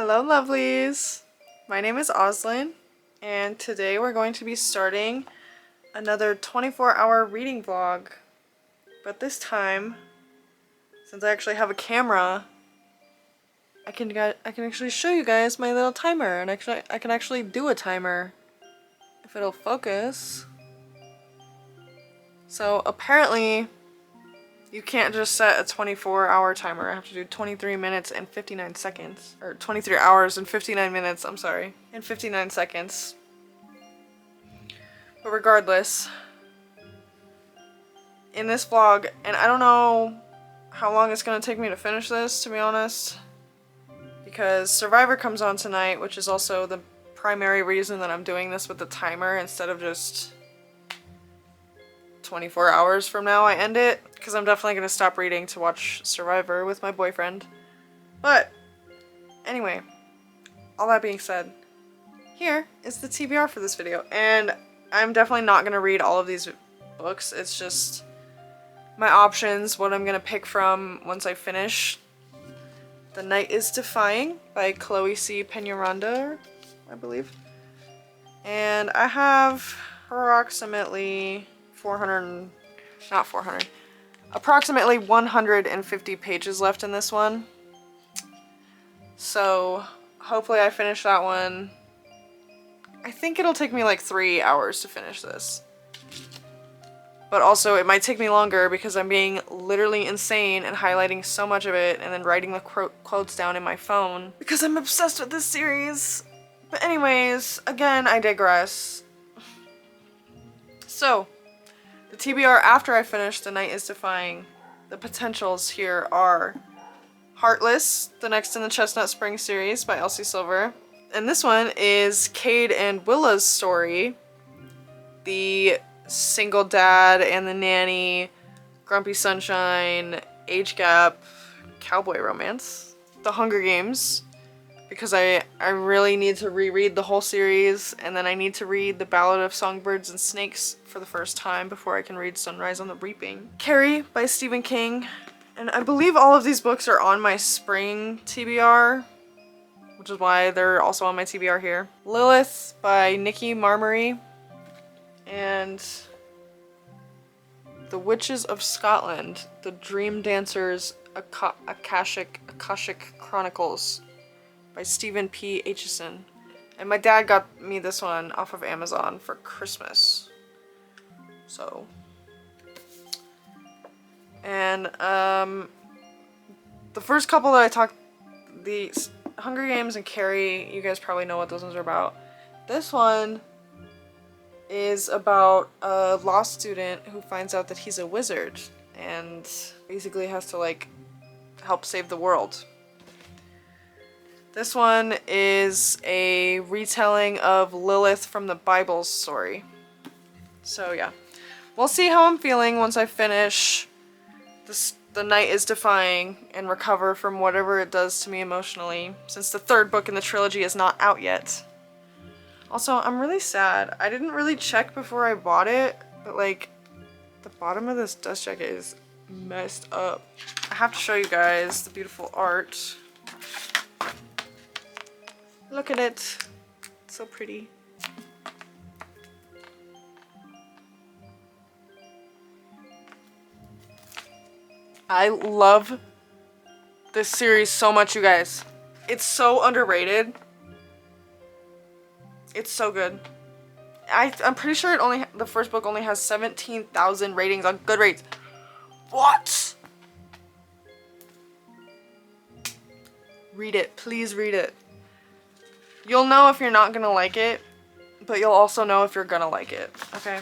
Hello lovelies! My name is Oslin and today we're going to be starting another 24-hour reading vlog. But this time, since I actually have a camera, I can actually show you guys my little timer, and I can actually do a timer if it'll focus. So apparently you can't just set a 24-hour timer. I have to do 23 minutes and 59 seconds. Or 23 hours and 59 minutes, I'm sorry. And 59 seconds. But regardless, in this vlog, and I don't know how long it's gonna take me to finish this, to be honest, because Survivor comes on tonight, which is also the primary reason that I'm doing this with the timer instead of just 24 hours from now I end it, because I'm definitely going to stop reading to watch Survivor with my boyfriend. But anyway, all that being said, here is the TBR for this video, and I'm definitely not going to read all of these books. It's just my options, what I'm going to pick from once I finish The Night is Defying by Chloe C. Peñaranda, I believe. And I have approximately approximately 150 pages left in this one. So hopefully I finish that one. I think it'll take me like 3 hours to finish this. But also it might take me longer because I'm being literally insane and highlighting so much of it and then writing the quotes down in my phone because I'm obsessed with this series. But anyways, again, I digress. So, the TBR after I finish The Night is Defying, the potentials here are Heartless, the next in the Chestnut Spring series by Elsie Silver. And this one is Cade and Willa's story, the single dad and the nanny, grumpy sunshine, age gap, cowboy romance. The Hunger Games, because I really need to reread the whole series, and then I need to read The Ballad of Songbirds and Snakes for the first time before I can read Sunrise on the Reaping. Carrie by Stephen King, and I believe all of these books are on my spring TBR, which is why they're also on my TBR here. Lilith by Nikki Marmory, and The Witches of Scotland, The Dream Dancers Akashic Chronicles by Stephen P. Aitchison. And my dad got me this one off of Amazon for Christmas. So. And, the first couple that I talked, the Hunger Games and Carrie, you guys probably know what those ones are about. This one is about a law student who finds out that he's a wizard and basically has to, like, help save the world. This one is a retelling of Lilith from the Bible story. So yeah, we'll see how I'm feeling once I finish The Night is Defying and recover from whatever it does to me emotionally, since the third book in the trilogy is not out yet. Also, I'm really sad. I didn't really check before I bought it, but like, the bottom of this dust jacket is messed up. I have to show you guys the beautiful art. Look at it. It's so pretty. I love this series so much, you guys. It's so underrated. It's so good. I'm pretty sure the first book only has 17,000 ratings on Goodreads. What? Read it. Please read it. You'll know if you're not gonna like it, but you'll also know if you're gonna like it, okay?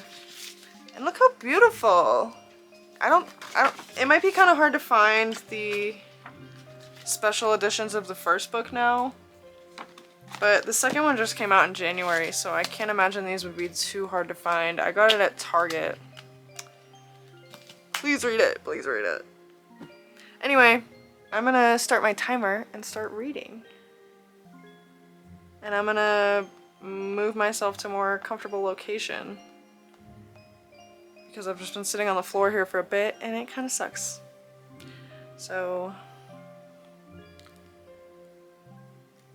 And look how beautiful. It might be kind of hard to find the special editions of the first book now, but the second one just came out in January, so I can't imagine these would be too hard to find. I got it at Target. Please read it. Please read it. Anyway, I'm gonna start my timer and start reading. And I'm gonna move myself to a more comfortable location because I've just been sitting on the floor here for a bit and it kind of sucks. So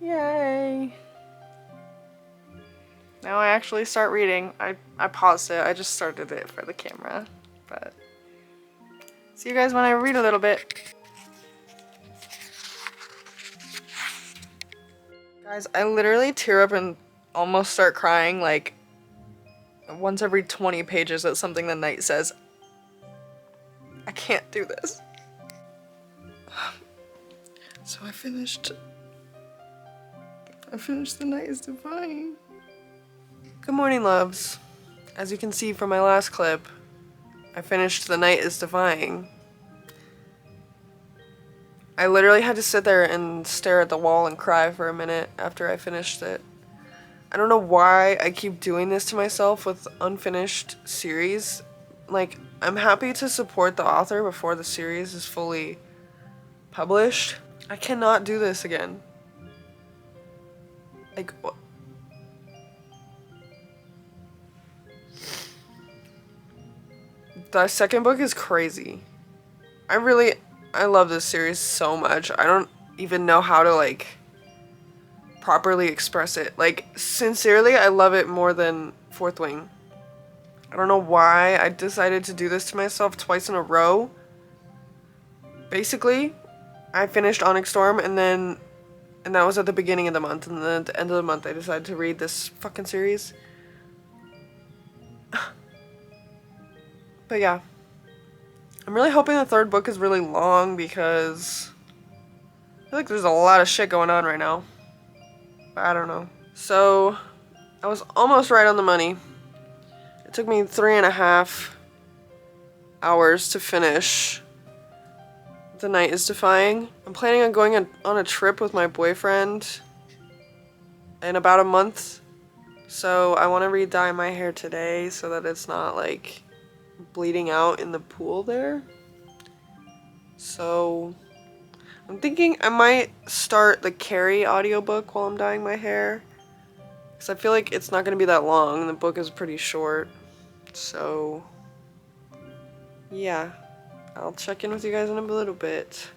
Yay! Now I actually start reading. I paused it. I just started it for the camera. But see you guys when I read a little bit. Guys, I literally tear up and almost start crying like once every 20 pages at something the knight says. I can't do this. So I finished The Night is Defying. Good morning, loves. As you can see from my last clip, I finished The Night is Defying. I literally had to sit there and stare at the wall and cry for a minute after I finished it. I don't know why I keep doing this to myself with unfinished series. Like, I'm happy to support the author before the series is fully published. I cannot do this again. Like, the second book is crazy. I love this series so much. I don't even know how to, like, properly express it. Like, sincerely, I love it more than Fourth Wing. I don't know why I decided to do this to myself twice in a row. Basically, I finished Onyx Storm and that was at the beginning of the month, and then at the end of the month I decided to read this fucking series. But yeah. I'm really hoping the third book is really long because I feel like there's a lot of shit going on right now. But I don't know. So, I was almost right on the money. It took me 3.5 hours to finish The Night is Defying. I'm planning on going on a trip with my boyfriend in about a month. So I want to re-dye my hair today so that it's not like bleeding out in the pool there. So I'm thinking I might start the Carrie audiobook while I'm dyeing my hair. Because I feel like it's not going to be that long. The book is pretty short. So yeah. I'll check in with you guys in a little bit.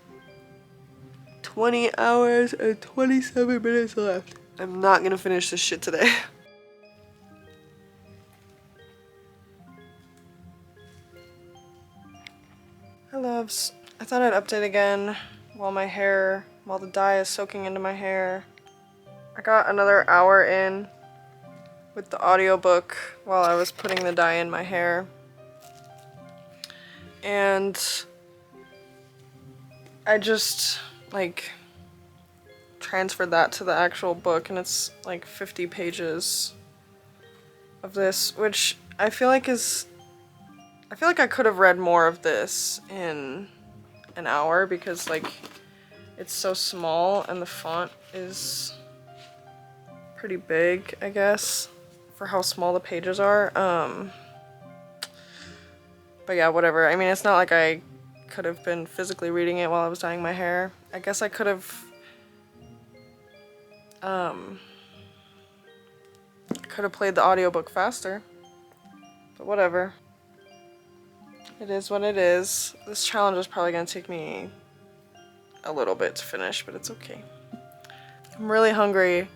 20 hours and 27 minutes left. I'm not gonna finish this shit today. Hi loves. I thought I'd update again while the dye is soaking into my hair. I got another hour in with the audiobook while I was putting the dye in my hair. And I just, like, transferred that to the actual book, and it's like 50 pages of this, which I feel like I could have read more of this in an hour because, like, it's so small and the font is pretty big, I guess, for how small the pages are. But yeah, whatever. I mean, it's not like I could have been physically reading it while I was dyeing my hair. I guess I could have played the audiobook faster. But whatever. It is what it is. This challenge is probably gonna take me a little bit to finish, but it's okay. I'm really hungry.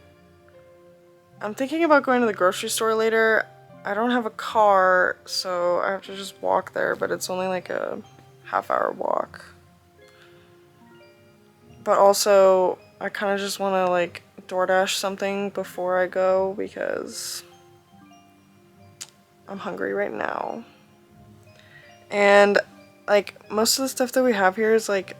I'm thinking about going to the grocery store later. I don't have a car, so I have to just walk there, but it's only like a half-hour walk. But also, I kind of just want to, like, DoorDash something before I go because I'm hungry right now. And, like, most of the stuff that we have here is, like,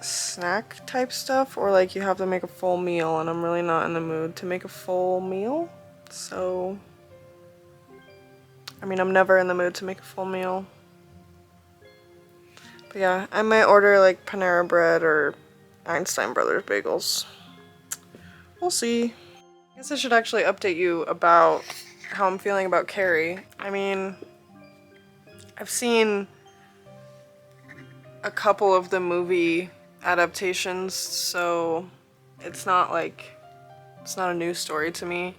snack type stuff, or, like, you have to make a full meal, and I'm really not in the mood to make a full meal. So, I mean, I'm never in the mood to make a full meal. But yeah, I might order, like, Panera Bread or Einstein Brothers bagels. We'll see. I guess I should actually update you about how I'm feeling about Carrie. I mean, I've seen a couple of the movie adaptations, so it's not a new story to me.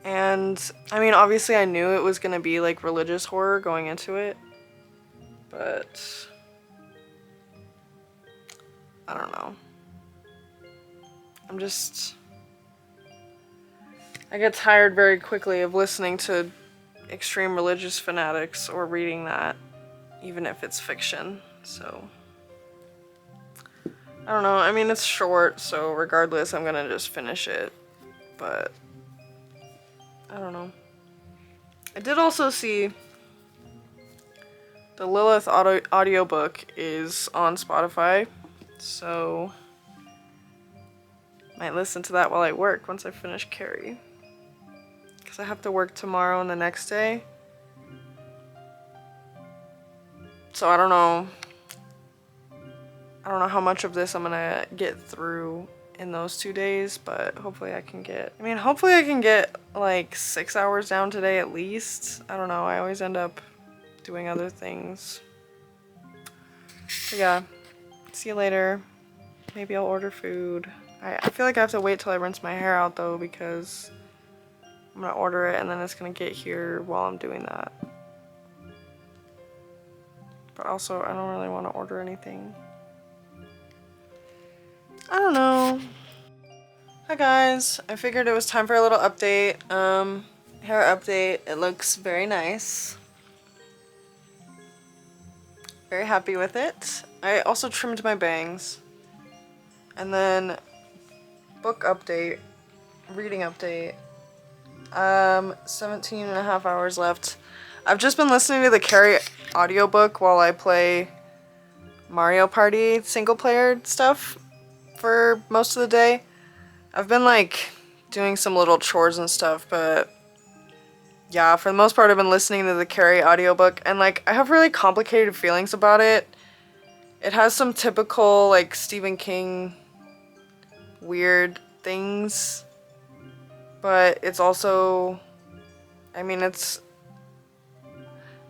And I mean, obviously I knew it was gonna be like religious horror going into it, but I don't know. I get tired very quickly of listening to extreme religious fanatics or reading that, even if it's fiction, so. I don't know, I mean it's short, so regardless I'm gonna just finish it, but I don't know. I did also see the Lilith audiobook is on Spotify, so might listen to that while I work once I finish Carrie. Because I have to work tomorrow and the next day. So I don't know how much of this I'm gonna get through in those 2 days, but hopefully I can get like 6 hours down today at least. I don't know, I always end up doing other things. But yeah, see you later. Maybe I'll order food. I feel like I have to wait till I rinse my hair out though, because I'm gonna order it and then it's gonna get here while I'm doing that. But also, I don't really want to order anything. I don't know. Hi guys, I figured it was time for a little update. Hair update. It looks very nice. Very happy with it. I also trimmed my bangs. And then book update, reading update. 17 and a half hours left. I've just been listening to the Carrie audiobook while I play Mario Party single player stuff for most of the day. I've been like doing some little chores and stuff, but yeah, for the most part I've been listening to the Carrie audiobook, and like I have really complicated feelings about it. It has some typical like Stephen King weird things, but it's also, I mean,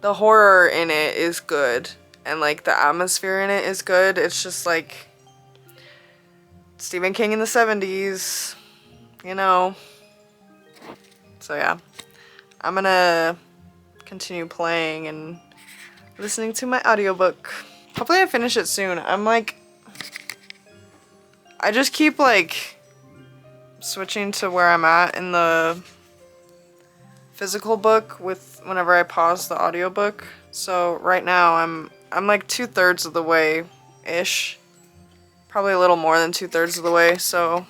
the horror in it is good, and like the atmosphere in it is good. It's just like Stephen King in the 70s, you know. So yeah, I'm gonna continue playing and listening to my audiobook. Hopefully I finish it soon. I just keep like switching to where I'm at in the physical book with whenever I pause the audiobook. So right now I'm like 2/3 of the way ish. Probably a little more than 2/3 of the way, so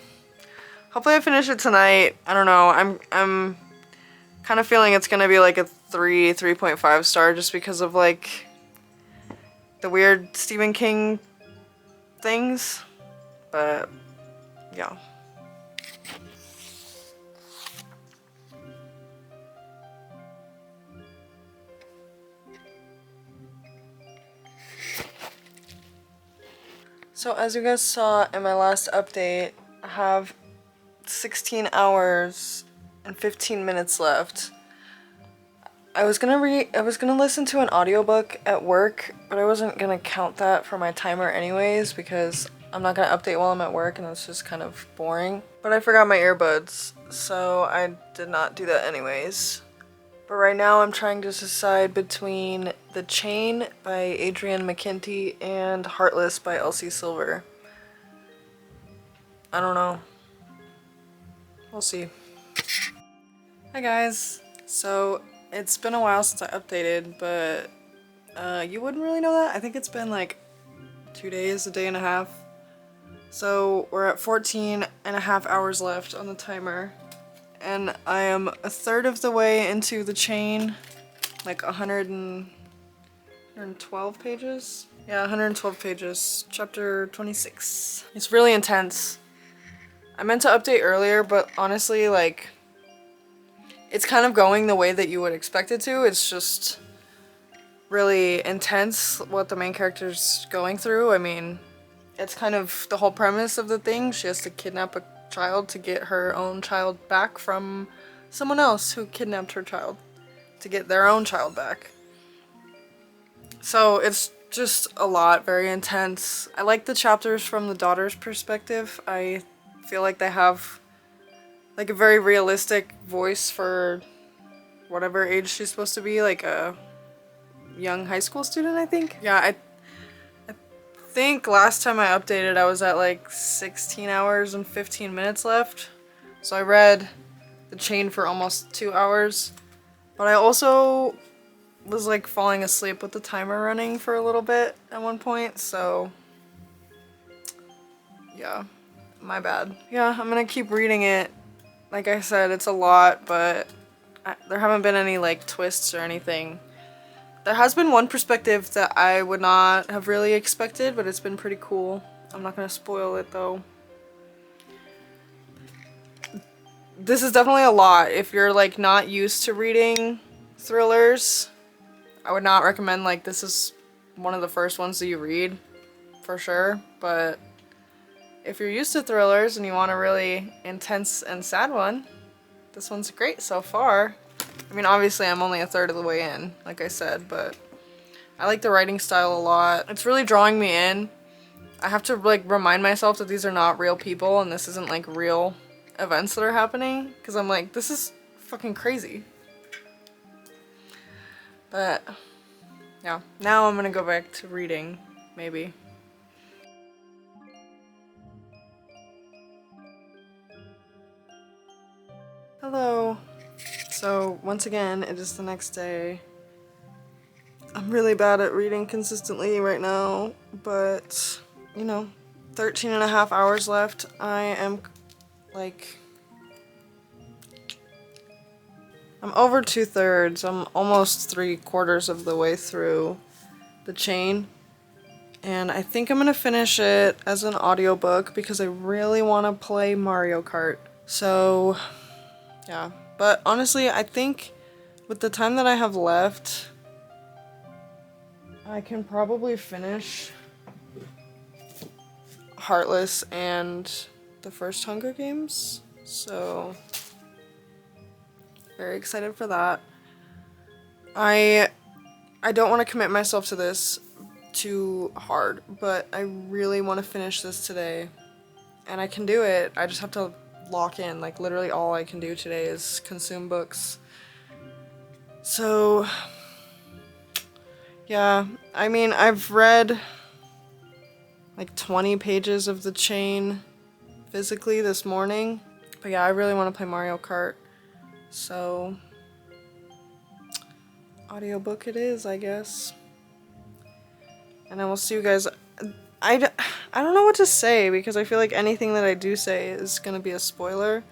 hopefully I finish it tonight. I don't know. I'm kind of feeling it's gonna be like a 3.5 star just because of like the weird Stephen King things. But yeah. So as you guys saw in my last update, I have 16 hours and 15 minutes left. I was gonna listen to an audiobook at work, but I wasn't gonna count that for my timer anyways because I'm not gonna update while I'm at work and it's just kind of boring. But I forgot my earbuds, so I did not do that anyways. But right now I'm trying to decide between The Chain by Adrienne McKenty and Heartless by Elsie Silver. I don't know. We'll see. Hi guys. So it's been a while since I updated, but you wouldn't really know that. I think it's been like 2 days, a day and a half. So we're at 14 and a half hours left on the timer. And I am a third of the way into The Chain, like 112 pages? Yeah, 112 pages, chapter 26. It's really intense. I meant to update earlier, but honestly, like, it's kind of going the way that you would expect it to. It's just really intense what the main character's going through. I mean, it's kind of the whole premise of the thing. She has to kidnap a child to get her own child back from someone else who kidnapped her child to get their own child back. So it's just a lot, very intense. I like the chapters from the daughter's perspective. I feel like they have like a very realistic voice for whatever age she's supposed to be, like a young high school student, I think. Yeah, I think last time I updated I was at like 16 hours and 15 minutes left. So I read The Chain for almost 2 hours. But I also was like falling asleep with the timer running for a little bit at one point, so yeah, my bad. Yeah, I'm gonna keep reading it. Like I said, it's a lot, but there haven't been any like twists or anything. There has been one perspective that I would not have really expected, but it's been pretty cool. I'm not gonna spoil it though. This is definitely a lot. If you're like not used to reading thrillers, I would not recommend like this is one of the first ones that you read for sure, but if you're used to thrillers and you want a really intense and sad one, this one's great so far. I mean, obviously I'm only a third of the way in, like I said, but I like the writing style a lot. It's really drawing me in. I have to like remind myself that these are not real people and this isn't like real events that are happening, because I'm like, this is fucking crazy. But yeah, now I'm gonna go back to reading, maybe. Hello. So once again, it is the next day. I'm really bad at reading consistently right now, but you know, 13 and a half hours left. I am like, I'm over 2/3. I'm almost 3/4 of the way through The Chain. And I think I'm gonna finish it as an audiobook because I really want to play Mario Kart. So yeah, but honestly, I think with the time that I have left, I can probably finish Heartless and the first Hunger Games. So very excited for that. I don't want to commit myself to this too hard, but I really want to finish this today. And I can do it. I just have to lock in. Like literally all I can do today is consume books. So yeah, I mean, I've read like 20 pages of The Chain physically this morning. But yeah, I really want to play Mario Kart. So audiobook it is, I guess. And I will see you guys. I don't know what to say because I feel like anything that I do say is gonna be a spoiler.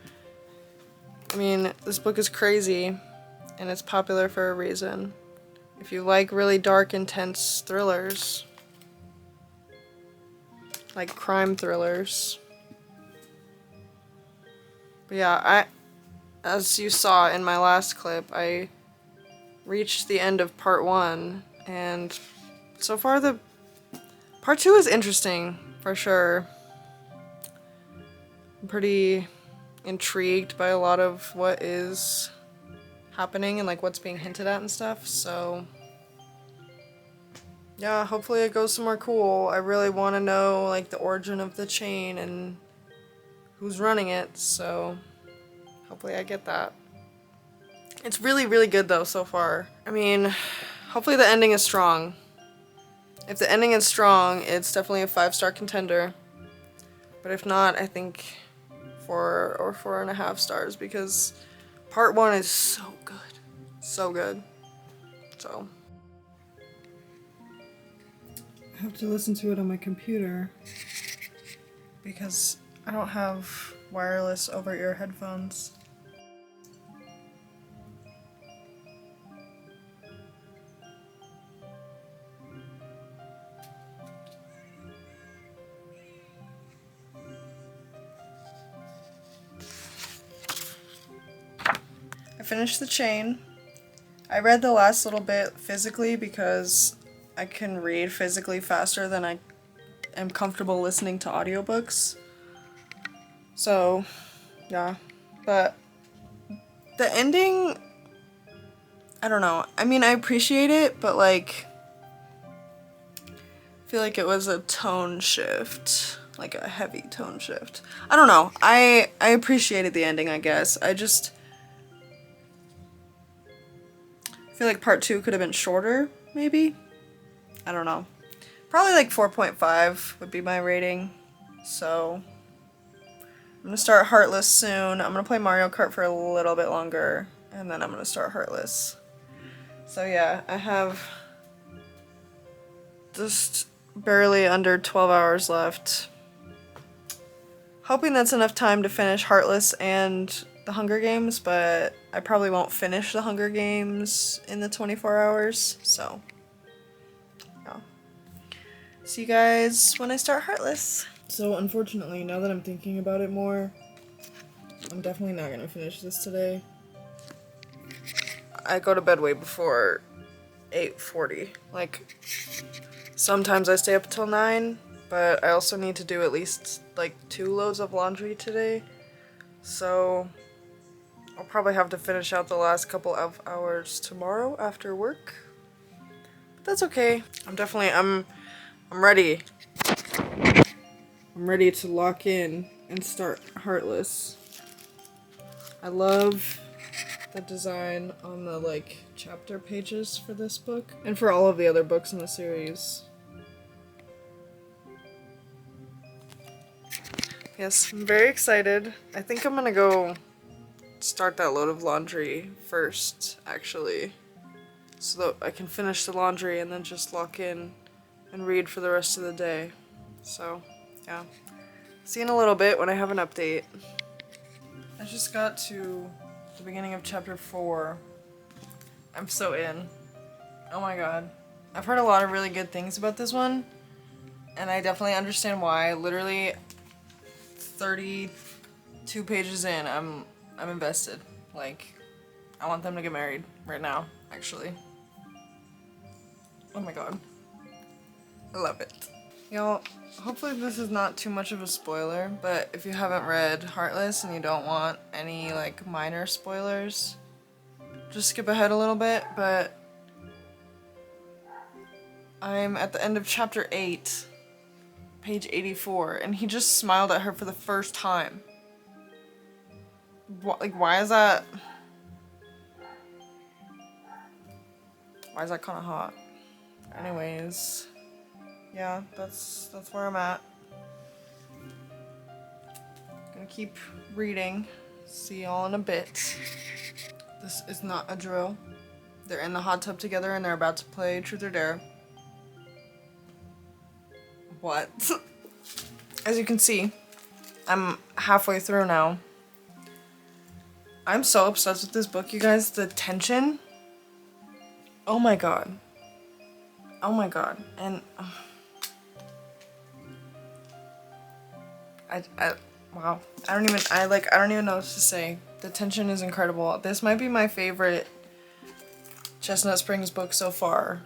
I mean, this book is crazy and it's popular for a reason. If you like really dark, intense thrillers, like crime thrillers. But yeah, as you saw in my last clip, I reached the end of part 1, and so far the part 2 is interesting for sure. I'm pretty intrigued by a lot of what is happening and like what's being hinted at and stuff, so yeah, hopefully it goes somewhere cool. I really want to know like the origin of the chain and who's running it, so hopefully I get that. It's really, really good though so far. I mean, hopefully the ending is strong. If the ending is strong, it's definitely a 5-star contender. But if not, I think 4 or 4.5 stars because part 1 is so good. So good. So I have to listen to it on my computer because I don't have wireless over-ear headphones. I finished The Chain. I read the last little bit physically because I can read physically faster than I am comfortable listening to audiobooks. So, yeah. But the ending, I don't know. I mean, I appreciate it, but like, I feel like it was a tone shift. Like a heavy tone shift. I don't know. I appreciated the ending, I guess. I feel like part 2 could have been shorter, maybe? I don't know. Probably like 4.5 would be my rating. So I'm gonna start Heartless soon. I'm gonna play Mario Kart for a little bit longer, and then I'm gonna start Heartless. So yeah, I have just barely under 12 hours left. Hoping that's enough time to finish Heartless and the Hunger Games, but I probably won't finish the Hunger Games in the 24 hours, so yeah. See you guys when I start Heartless. So unfortunately, now that I'm thinking about it more, I'm definitely not gonna finish this today. I go to bed way before 8:40. Like, sometimes I stay up till 9, but I also need to do at least like 2 loads of laundry today. So I'll probably have to finish out the last couple of hours tomorrow after work. But that's okay. I'm ready. I'm ready to lock in and start Heartless. I love the design on the like chapter pages for this book and for all of the other books in the series. Yes, I'm very excited. I think I'm gonna go start that load of laundry first, actually, so that I can finish the laundry and then just lock in and read for the rest of the day. So, yeah. See you in a little bit when I have an update. I just got to the beginning of chapter 4. I'm so in. Oh my god. I've heard a lot of really good things about this one, and I definitely understand why. Literally 32 pages in, I'm invested. Like, I want them to get married right now, actually. Oh my god. I love it. Y'all, hopefully this is not too much of a spoiler, but if you haven't read Heartless and you don't want any like minor spoilers, just skip ahead a little bit. But I'm at the end of chapter 8, page 84, and he just smiled at her for the first time. Like, why is that? Why is that kind of hot? Anyways, yeah, that's where I'm at. Gonna keep reading. See y'all in a bit. This is not a drill. They're in the hot tub together and they're about to play Truth or Dare. What? As you can see, I'm halfway through now. I'm so obsessed with this book, you guys. The tension. Oh my god. Oh my god. And wow. I don't even know what to say. The tension is incredible. This might be my favorite Chestnut Springs book so far.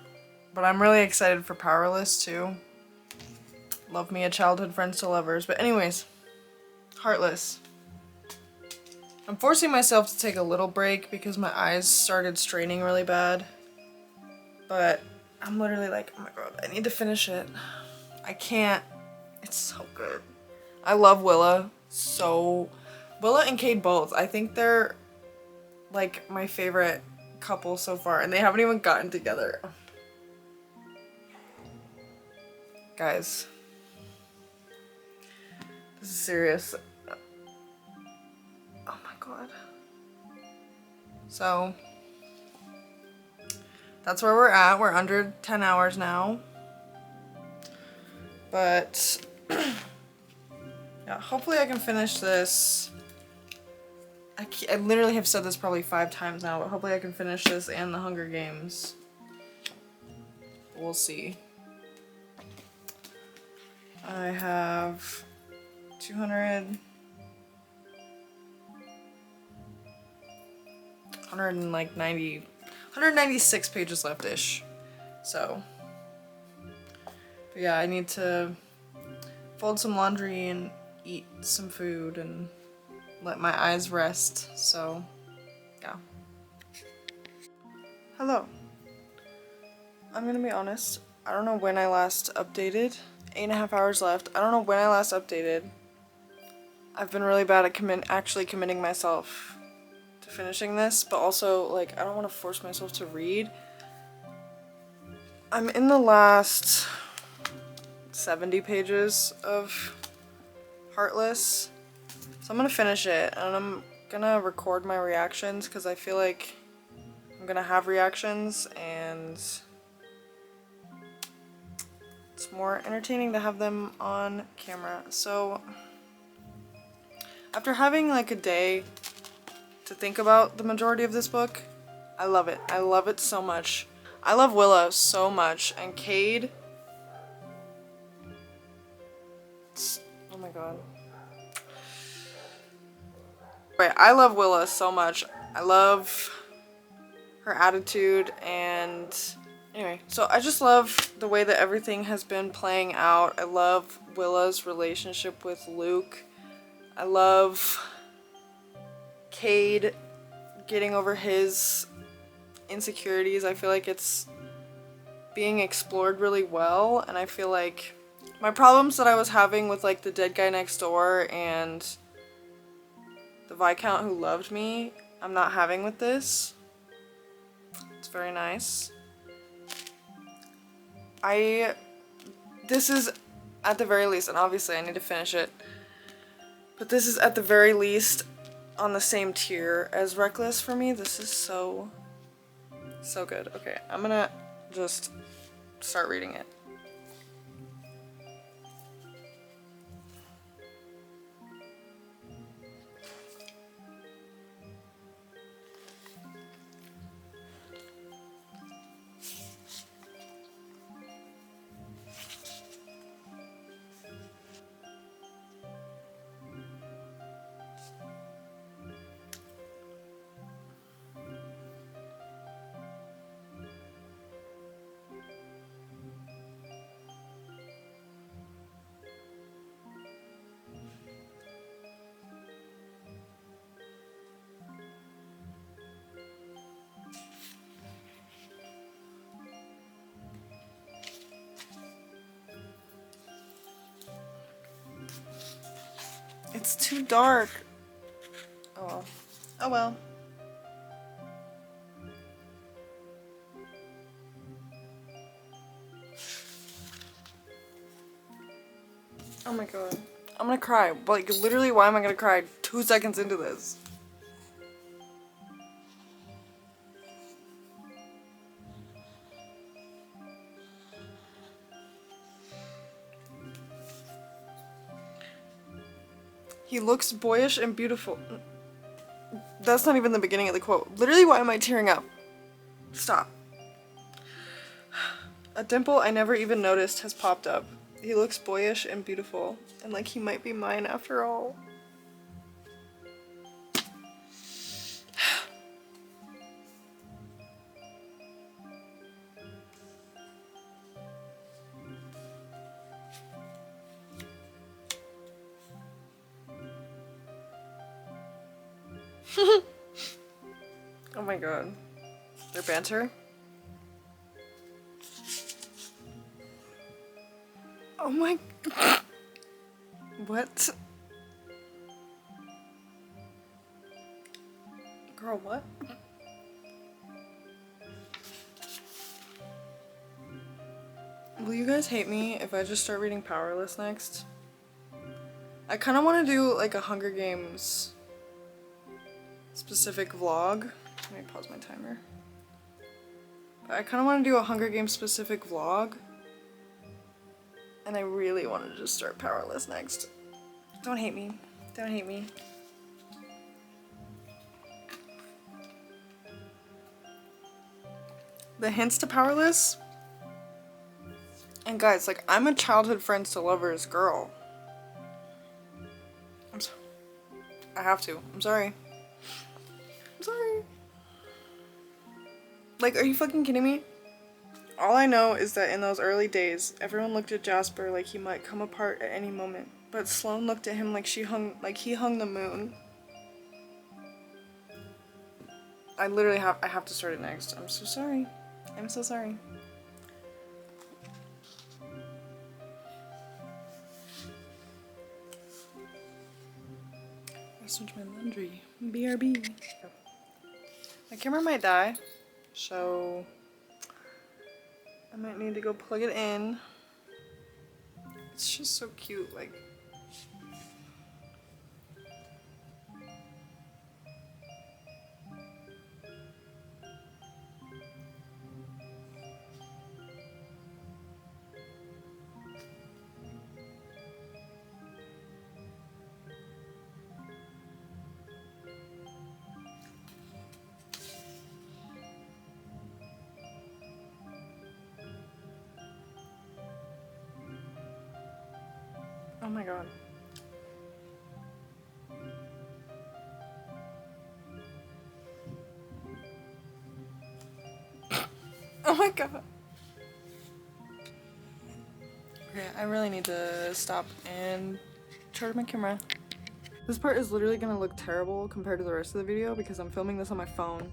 But I'm really excited for Powerless too. Love me a childhood friends to lovers. But anyways, Heartless. I'm forcing myself to take a little break because my eyes started straining really bad. But I'm literally like, oh my god, I need to finish it. I can't. It's so good. I love Willa so. Willa and Cade both. I think they're like my favorite couple so far, and they haven't even gotten together. Guys, this is serious. Oh my god. So that's where we're at. We're under 10 hours now. But yeah, hopefully I can finish this. I literally have said this probably 5 times now, but hopefully I can finish this and the Hunger Games. We'll see. I have 196 pages left-ish. So, but yeah, I need to fold some laundry and eat some food and let my eyes rest. So, yeah. Hello. I'm gonna be honest. I don't know when I last updated. 8.5 hours left. I don't know when I last updated. I've been really bad at actually committing myself to finishing this, but also, like, I don't want to force myself to read. I'm in the last 70 pages of Heartless. So I'm gonna finish it and I'm gonna record my reactions because I feel like I'm gonna have reactions and it's more entertaining to have them on camera. So after having like a day to think about the majority of this book, I love it. I love it so much. I love Willow so much, and Cade. Oh my god. Right, I love Willa so much. I love her attitude, and anyway, so I just love the way that everything has been playing out. I love Willa's relationship with Luke. I love Cade getting over his insecurities. I feel like it's being explored really well, and I feel like my problems that I was having with like the dead guy next door and the Viscount who loved me, I'm not having with this. It's very nice. This is at the very least, and obviously I need to finish it, but this is at the very least on the same tier as Reckless for me. This is so good. Okay, I'm gonna just start reading it. It's too dark. Oh well. Oh well. Oh my god. I'm gonna cry. Like, literally, why am I gonna cry 2 seconds into this? He looks boyish and beautiful. That's not even the beginning of the quote. Literally, why am I tearing up? Stop. A dimple I never even noticed has popped up. He looks boyish and beautiful, and like he might be mine after all. Oh my god. Their banter? Oh my... What? Girl, what? Will you guys hate me if I just start reading Powerless next? I kind of want to do like a Hunger Games specific vlog. Let me pause my timer. I kind of want to do a Hunger Games specific vlog. And I really want to just start Powerless next. Don't hate me. Don't hate me. The hints to Powerless? And guys, like, I'm a childhood friends to lovers girl. I have to. I'm sorry. I'm sorry. Like, are you fucking kidding me? All I know is that in those early days, everyone looked at Jasper like he might come apart at any moment. But Sloane looked at him like he hung the moon. I literally have to start it next. I'm so sorry. I'm so sorry. I switch my laundry. BRB. My camera might die, so I might need to go plug it in. It's just so cute, like. Oh my god. Oh my god. Okay, I really need to stop and charge my camera. This part is literally gonna look terrible compared to the rest of the video because I'm filming this on my phone.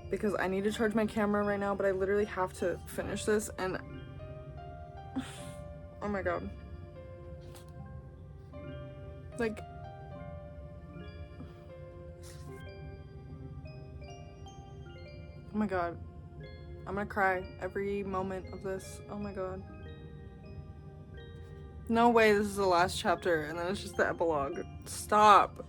Because I need to charge my camera right now, but I literally have to finish this and... Oh my god. Like... Oh my god. I'm gonna cry every moment of this. Oh my god. No way this is the last chapter and then it's just the epilogue. Stop.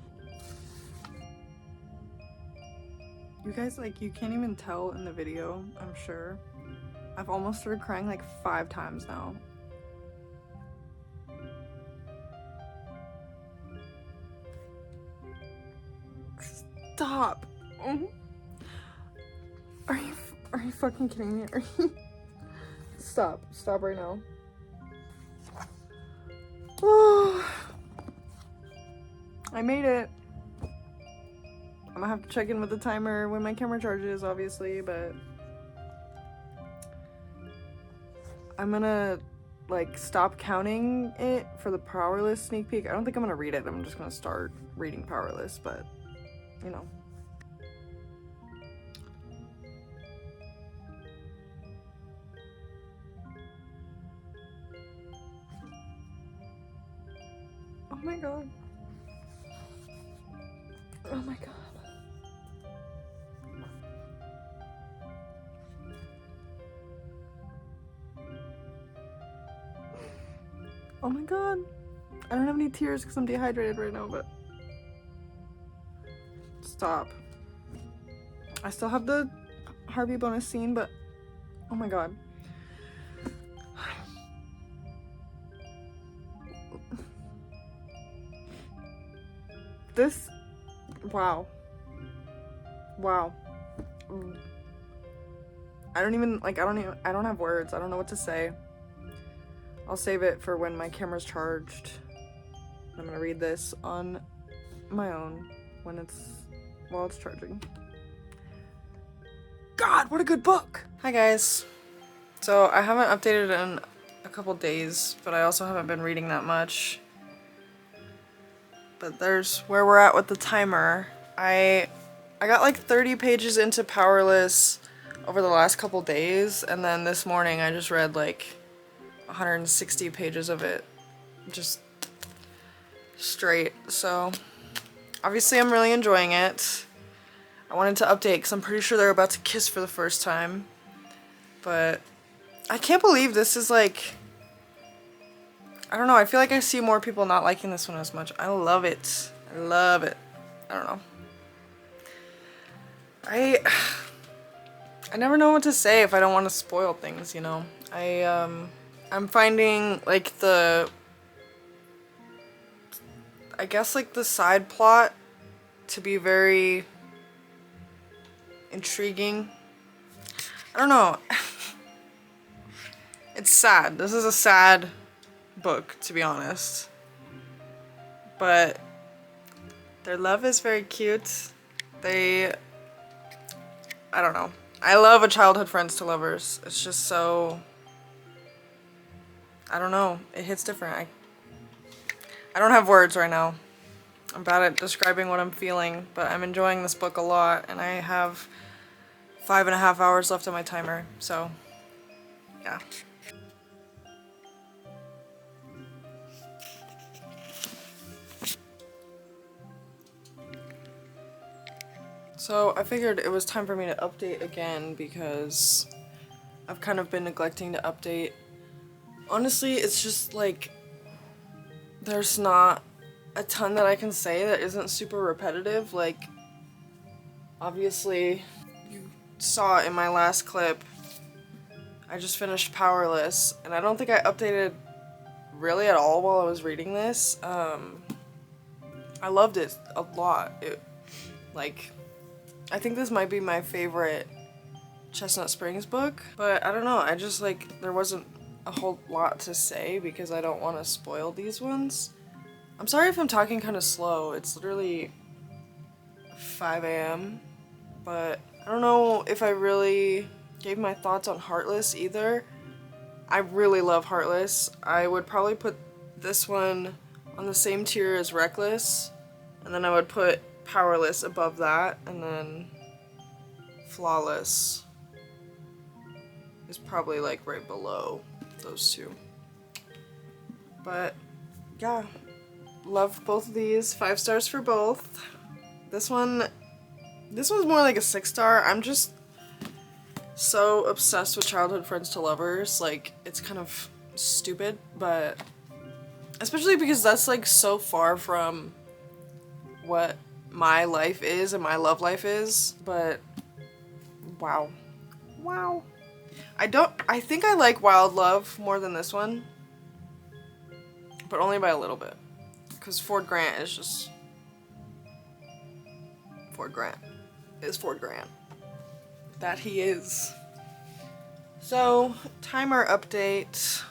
You guys, like, you can't even tell in the video, I'm sure. I've almost started crying like 5 times now. Stop. Are you fucking kidding me? Are you... Stop right now. Oh, I made it. I'm gonna have to check in with the timer when my camera charges, obviously, but I'm gonna like stop counting it for the Powerless sneak peek. I don't think I'm gonna read it. I'm just gonna start reading Powerless, but you know. Oh my god. Oh my god. Oh my god. I don't have any tears because I'm dehydrated right now, but... Stop. I still have the Harvey bonus scene, but... Oh my god. This... Wow. Wow. I don't have words. I don't know what to say. I'll save it for when my camera's charged. I'm gonna read this on my own while it's charging. God, what a good book! Hi guys. So I haven't updated in a couple days, but I also haven't been reading that much. But there's where we're at with the timer. I got like 30 pages into Powerless over the last couple days, and then this morning I just read like 160 pages of it just straight. So obviously I'm really enjoying it. I wanted to update because I'm pretty sure they're about to kiss for the first time, but I can't believe this is like, I don't know, I feel like I see more people not liking this one as much. I love it. I love it. I don't know. I never know what to say if I don't want to spoil things, you know. I'm finding like I guess like the side plot to be very intriguing. I don't know. It's sad. This is a sad book, to be honest. But their love is very cute. I don't know. I love A Childhood Friends to Lovers. It's just so, I don't know. It hits different. I don't have words right now. I'm bad at describing what I'm feeling, but I'm enjoying this book a lot, and I have 5.5 hours left on my timer, so yeah. So I figured it was time for me to update again because I've kind of been neglecting to update. Honestly, it's just like there's not a ton that I can say that isn't super repetitive. Like, obviously, you saw in my last clip, I just finished Powerless, and I don't think I updated really at all while I was reading this. I loved it a lot. I think this might be my favorite Chestnut Springs book, but I don't know, I just there wasn't a whole lot to say because I don't want to spoil these ones. I'm sorry if I'm talking kind of slow, it's literally 5 a.m., but I don't know if I really gave my thoughts on Heartless either. I really love Heartless. I would probably put this one on the same tier as Reckless, and then I would put Powerless above that, and then Flawless is probably right below those two. But yeah, love both of these. 5 stars for both. This one's more like a 6-star. I'm just so obsessed with Childhood Friends to Lovers. It's kind of stupid, but especially because that's so far from what my life is and my love life is. But wow. I think I like Wild Love more than this one, but only by a little bit, because Ford Grant is just Ford Grant. That he is. So, timer update.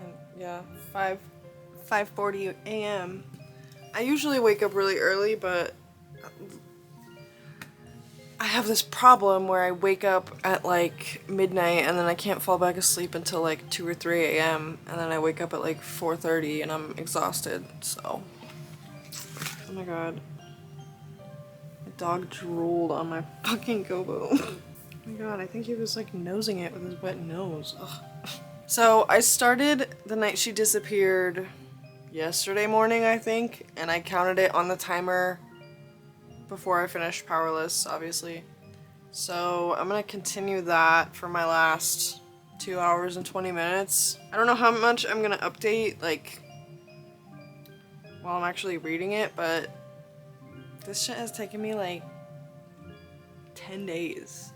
And yeah, 5:40 a.m. I usually wake up really early, but I have this problem where I wake up at midnight and then I can't fall back asleep until 2 or 3 a.m. and then I wake up at 4:30 and I'm exhausted, so. Oh my god. My dog drooled on my fucking gobo. Oh my god, I think he was nosing it with his wet nose. Ugh. So I started The Night She Disappeared yesterday morning, I think, and I counted it on the timer before I finished Powerless, obviously. So I'm gonna continue that for my last 2 hours and 20 minutes. I don't know how much I'm gonna update, while I'm actually reading it, but this shit has taken me 10 days.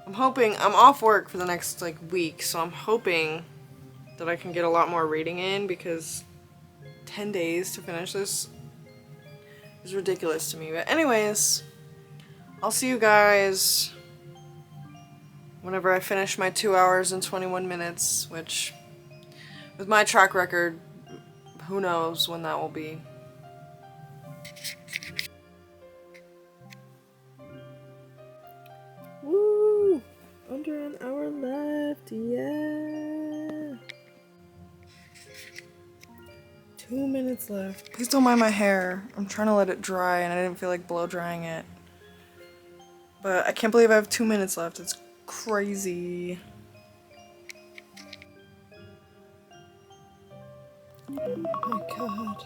I'm off work for the next week, so I'm hoping that I can get a lot more reading in, because 10 days to finish this is ridiculous to me. But anyways, I'll see you guys whenever I finish my 2 hours and 21 minutes, which with my track record, who knows when that will be. Woo! Under an hour left, yeah! 2 minutes left. Please don't mind my hair. I'm trying to let it dry and I didn't feel like blow drying it. But I can't believe I have 2 minutes left. It's crazy. Oh my god.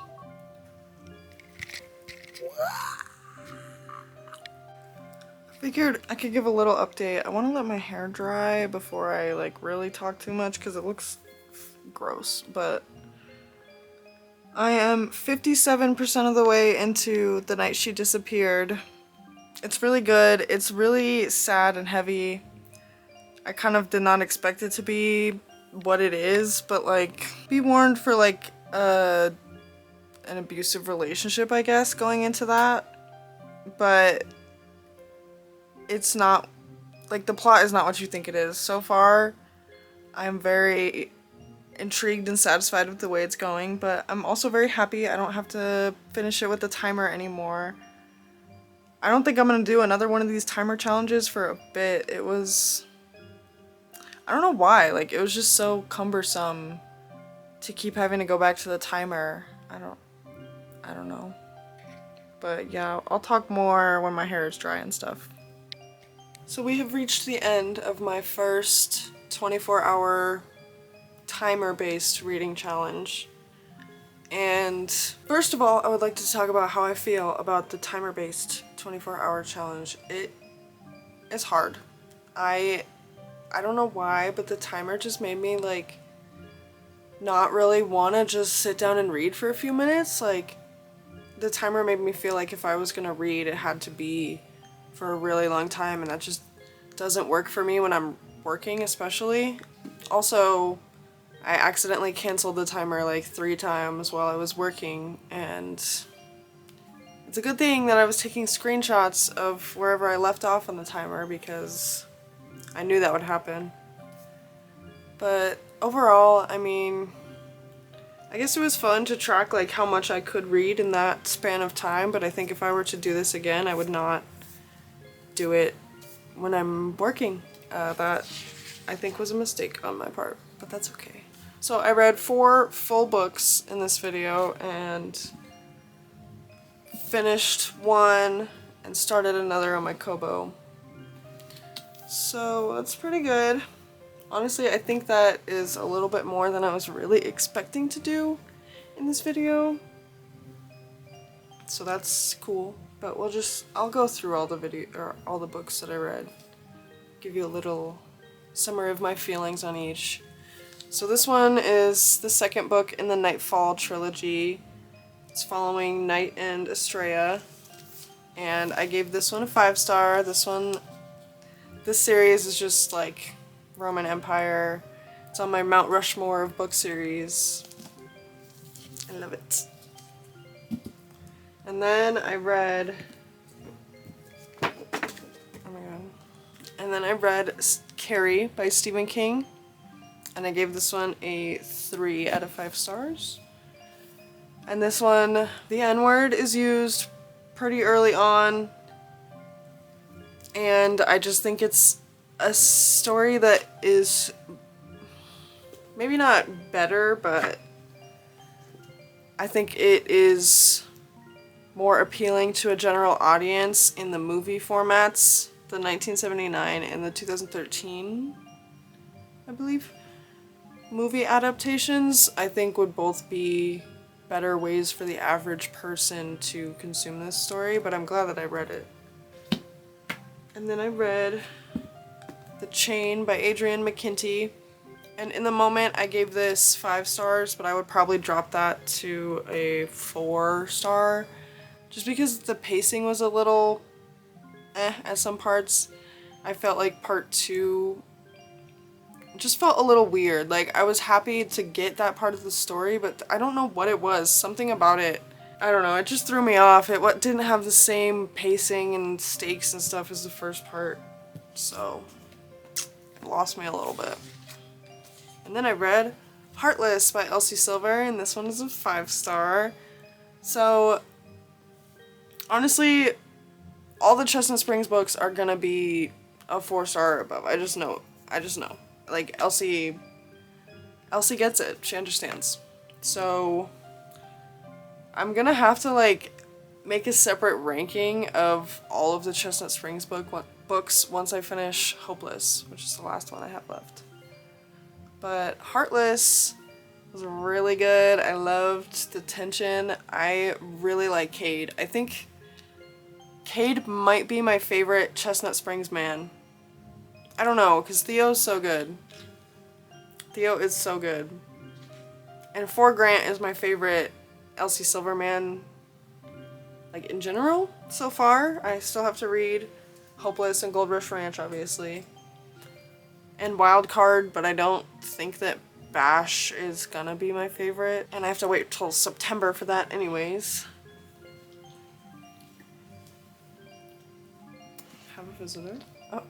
I figured I could give a little update. I want to let my hair dry before I really talk too much because it looks gross, but I am 57% of the way into The Night She Disappeared. It's really good. It's really sad and heavy. I kind of did not expect it to be what it is, but be warned for an abusive relationship, I guess, going into that. But it's not, the plot is not what you think it is. So far, I'm very intrigued and satisfied with the way it's going, but I'm also very happy I don't have to finish it with the timer anymore. I don't think I'm gonna do another one of these timer challenges for a bit. It was, I don't know why, it was just so cumbersome to keep having to go back to the timer. I don't know. But yeah, I'll talk more when my hair is dry and stuff. So we have reached the end of my first 24-hour timer-based reading challenge. And first of all, I would like to talk about how I feel about the timer-based 24-hour challenge. It is hard. I don't know why, but the timer just made me not really want to just sit down and read for a few minutes. Like, the timer made me feel like if I was gonna read, it had to be for a really long time, and that just doesn't work for me when I'm working, especially. Also, I accidentally canceled the timer like 3 times while I was working, and it's a good thing that I was taking screenshots of wherever I left off on the timer because I knew that would happen. But overall, I mean, I guess it was fun to track like how much I could read in that span of time, but I think if I were to do this again, I would not do it when I'm working. That I think was a mistake on my part, but that's okay. So I read 4 full books in this video and finished one and started another on my Kobo. So that's pretty good. Honestly, I think that is a little bit more than I was really expecting to do in this video. So that's cool. But I'll go through all the books that I read. Give you a little summary of my feelings on each. So this one is the second book in the Nightfall trilogy. It's following Night and Estrella. And I gave this one a 5-star. This series is just like Roman Empire. It's on my Mount Rushmore of book series. I love it. And then I read, oh my god. And then I read Carrie by Stephen King. And I gave this one a 3 out of 5 stars. And this one, the N-word is used pretty early on. And I just think it's a story that is maybe not better, but I think it is more appealing to a general audience in the movie formats, the 1979 and the 2013, I believe, movie adaptations. I think would both be better ways for the average person to consume this story, but I'm glad that I read it. And then I read The Chain by Adrienne McKinty, and in the moment I gave this 5 stars, but I would probably drop that to a 4-star just because the pacing was a little at some parts. I felt like part 2 just felt a little weird. Like, I was happy to get that part of the story, but I don't know what it was. Something about it, I don't know, it just threw me off. It didn't have the same pacing and stakes and stuff as the first part, so it lost me a little bit. And then I read Heartless by Elsie Silver, and this one is a 5-star. So honestly, all the Chestnut Springs books are gonna be a 4-star or above. I just know. Like, Elsie gets it. She understands. So I'm gonna have to like make a separate ranking of all of the Chestnut Springs books once I finish Hopeless, which is the last one I have left. But Heartless was really good. I loved the tension. I really like Cade. I think Cade might be my favorite Chestnut Springs man. I don't know, because Theo's so good. Theo is so good. And For Grant is my favorite Elsie Silver man, like, in general, so far. I still have to read Hopeless and Gold Rush Ranch, obviously. And Wild Card, but I don't think that Bash is gonna be my favorite. And I have to wait till September for that anyways. Have a visitor? Oh.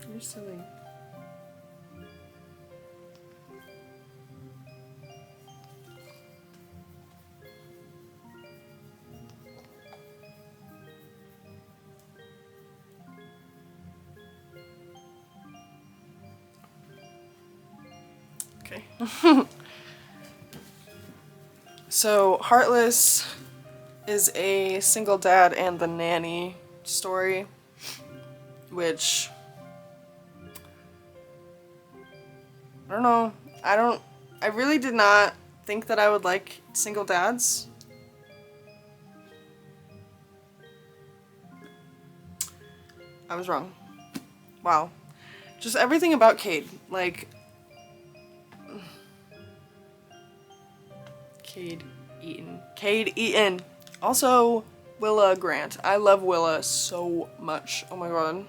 You're silly. Okay. So, Heartless is a single dad and the nanny story, which, I don't know, I really did not think that I would like single dads. I was wrong. Wow. Just everything about Cade. Like, Cade Eaton. Cade Eaton. Also, Willa Grant. I love Willa so much. Oh my god.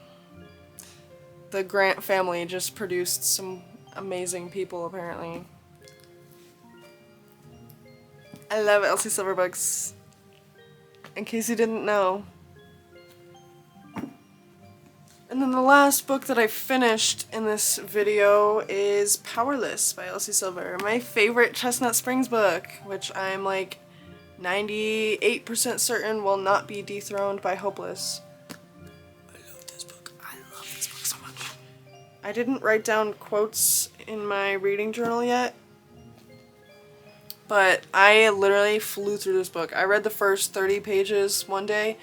The Grant family just produced some amazing people, apparently. I love Elsie Silver books. In case you didn't know. And then the last book that I finished in this video is Powerless by Elsie Silver. My favorite Chestnut Springs book, which I'm like 98% certain will not be dethroned by Hopeless. I love this book. I love this book so much. I didn't write down quotes in my reading journal yet, but I literally flew through this book. I read the first 30 pages one day,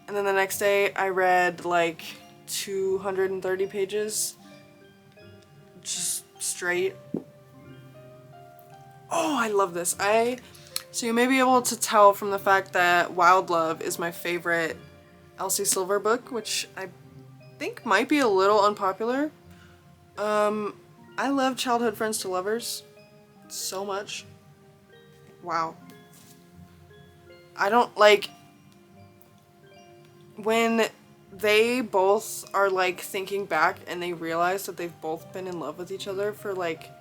and then the next day I read like 230 pages just straight. Oh, I love this. So you may be able to tell from the fact that Wild Love is my favorite Elsie Silver book, which I think might be a little unpopular. I love Childhood Friends to Lovers so much. Wow. I don't like when they both are like thinking back and they realize that they've both been in love with each other for like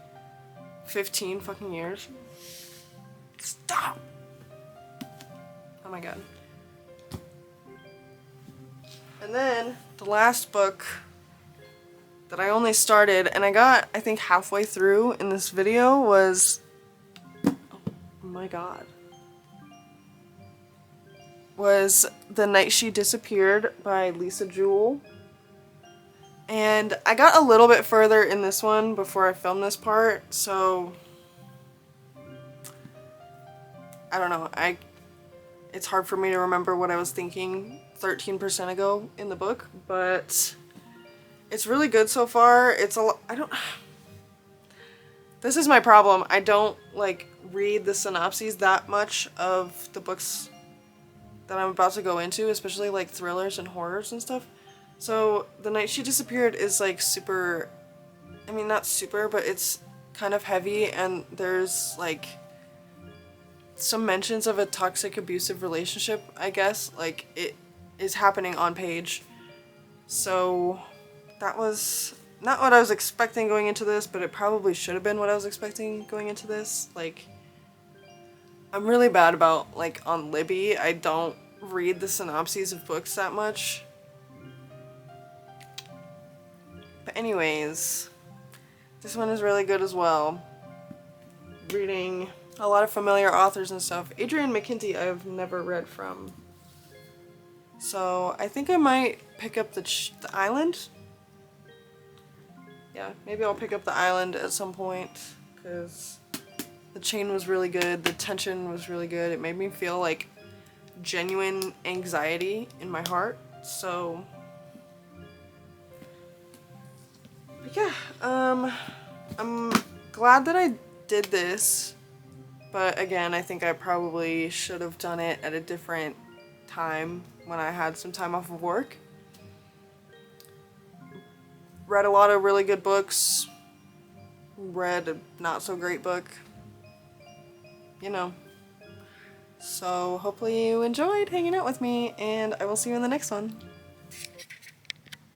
15 fucking years. Stop! Oh my god. And then the last book that I only started and I got I think halfway through in this video was, oh my god, was The Night She Disappeared by Lisa Jewell. And I got a little bit further in this one before I filmed this part, so I don't know. It's hard for me to remember what I was thinking 13% ago in the book, but it's really good so far. This is my problem. I don't like read the synopses that much of the books that I'm about to go into, especially like thrillers and horrors and stuff. So The Night She Disappeared is like super, I mean not super, but it's kind of heavy and there's like some mentions of a toxic abusive relationship, I guess. Like it is happening on page. So that was not what I was expecting going into this, but it probably should have been what I was expecting going into this. Like, I'm really bad about, like, on Libby, I don't read the synopses of books that much. But anyways, this one is really good as well. Reading a lot of familiar authors and stuff. Adrian McKinty I've never read from. So I think I might pick up the Island. Yeah, maybe I'll pick up the Island at some point because the chain was really good. The tension was really good. It made me feel like genuine anxiety in my heart. So but yeah, I'm glad that I did this. But again, I think I probably should have done it at a different time when I had some time off of work. Read a lot of really good books. Read a not so great book. You know. So hopefully you enjoyed hanging out with me, and I will see you in the next one.